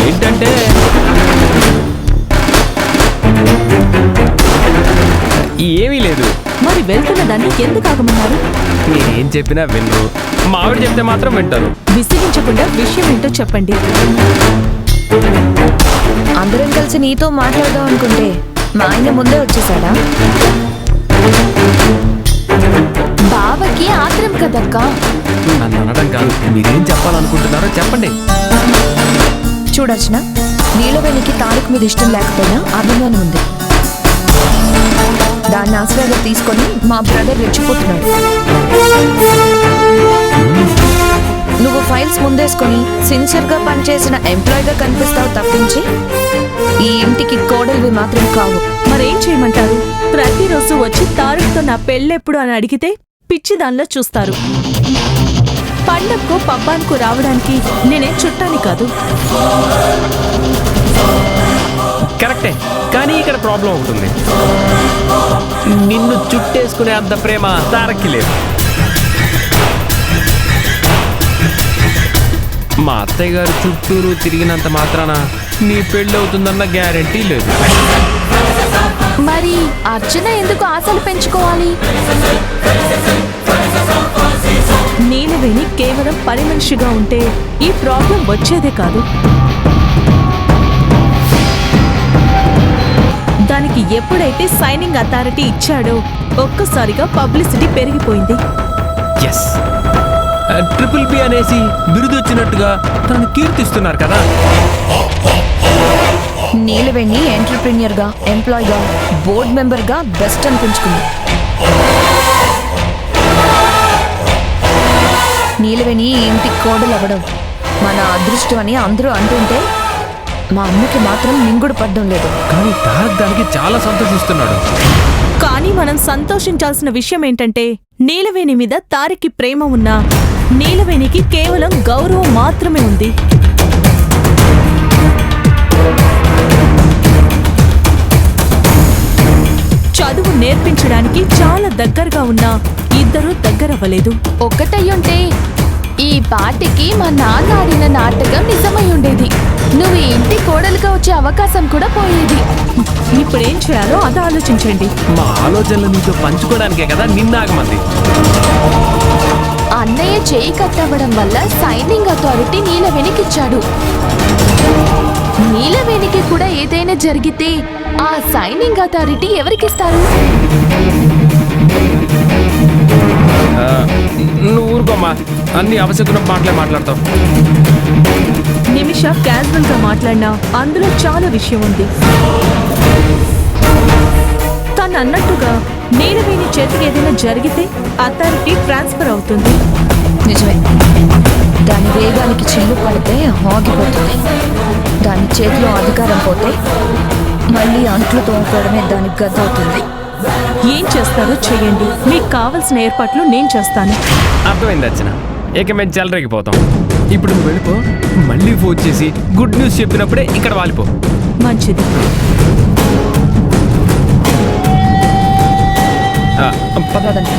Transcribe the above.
ఏంటంటే ఏమీ లేదు. మరి వెళ్తున్న దాన్ని ఎందుకు ఆగమన్నారు? నేనేం చెప్పినా వినరు, మా ఆవిడ చెప్తే మాత్రం వింటారు. విసిగించకుండా విషయం ఏంటో చెప్పండి. అందరం కలిసి నీతో మాట్లాడదాం అనుకుంటే మా ఆయన ముందే వచ్చేసాడా? బావకి ఆత్రం కదక్క. నన్ను అనడం కాదు, మీరేం చెప్పాలనుకుంటున్నారో చెప్పండి. చూడొచ్చిన నీలవేణికి తారక్ మీద ఇష్టం లేకపోయినా అభిమానం ఉంది. దాన్ని ఆశ్రయంగా తీసుకొని మా బ్రదర్ రెచ్చిపోతున్నాడు. నువ్వు ఫైల్స్ ముందేసుకొని సిన్సియర్ గా పనిచేసిన ఎంప్లాయీగా కనిపిస్తావు తప్పించి ఈ ఇంటికి కోడలివి మాత్రం కావు. మరేం చేయమంటారు? ప్రతిరోజు వచ్చి తారక్తో నా పెళ్ళెప్పుడు అని అడిగితే పిచ్చి దానిలో చూస్తారు. పండక్కో పబ్బానికో రావడానికి నేనే చుట్టాని కాదు. కరెక్టే, కానీ ఇక్కడ ప్రాబ్లం ఉంటుంది. నిన్ను చుట్టేసుకునే అంత ప్రేమ తారక్కి లేదు. మా అత్తయ్య గారు చుట్టూరు తిరిగినంత మాత్రాన నీ పెళ్ళి అవుతుందన్న గ్యారెంటీ లేదు. మరి అర్చన ఎందుకు ఆశలు పెంచుకోవాలి? నీలవేణి కేవలం పని మనిషిగా ఉంటే ఈ ప్రాబ్లం వచ్చేదే కాదు. దానికి ఎప్పుడైతే సైనింగ్ అథారిటీ ఇచ్చాడో ఒక్కసారిగా పబ్లిసిటీ పెరిగిపోయింది. ఎస్, ట్రిపుల్ బి అనేసి బిరుదు వచ్చినట్టుగా తను కీర్తిస్తున్నారు కదా. నీలవేణి ఎంటర్‌ప్రెన్యూర్ గా, ఎంప్లాయీగా, బోర్డ్ మెంబర్ గా బెస్ట్ అనిపించుకుంది. నీలవేణి ఈ ఇంటికి కోడలు అవ్వడం మన అదృష్టం అని అందరూ అంటుంటే మా అమ్మకి మాత్రం మింగుడు పడ్డం లేదు. కానీ తారక్ దానికి చాలా సంతోషిస్తున్నాడు. కానీ మనం సంతోషించాల్సిన విషయం ఏంటంటే నీలవేణి మీద తారక్కి ప్రేమ ఉన్నా నీలవేణికి కేవలం గౌరవం మాత్రమే ఉంది. చదువు నేర్పించడానికి చాలా దగ్గరగా ఉన్నా ఇద్దరూ దగ్గరవ్వలేదు. ఒక్కటయ్యుంటే ఈ పాటికి మా నాన్న ఆడిన నాటకం నిజమై ఉండేది. నువ్వు ఈ ఇంటి కోడలుగా వచ్చే అవకాశం కూడా పోయేది. ఇప్పుడేం చేయాలో అది ఆలోచించండి. మా ఆలోచనలు నీతో పంచుకోవడానికే కదా నిన్నాగమంది. అన్నయ్య చేయి కట్టవడం వల్ల సైనింగ్ అథారిటీ నీలవేణికిచ్చాడు. నీలవేణికి కూడా ఏదైనా జరిగితే ఆ సైనింగ్ అథారిటీ ఎవరికిస్తారు? నువ్వు ఊరుకోమ్మా, అన్ని అవసరం మాటలే మాట్లాడతావు. నిమిష క్యాజువల్ గా మాట్లాడినా అందులో చాలా విషయం ఉంది. తను అన్నట్టుగా నీలవేణి చేతికి ఏదైనా జరిగితే అథారిటీ ట్రాన్స్ఫర్ అవుతుంది. నిజమే, దాని వేగానికి చిల్లు పడితే ఆగిపోతుంది. దాని చేతిలో అధికారం పోతే మళ్ళీ అంట్లు తోముకోవడమే దానికి గద్దవుతుంది. ఏం చేస్తారో చెయ్యండి, మీకు కావలసిన ఏర్పాట్లు నేను చేస్తాను. అర్థమైంది అర్చన, ఇక మేము చెలరేగిపోతాం. ఇప్పుడు నువ్వు వెళ్ళిపో, మళ్ళీ ఫోన్ చేసి గుడ్ న్యూస్ చెప్పినప్పుడే ఇక్కడ వాలిపో. మంచిది. పదండి.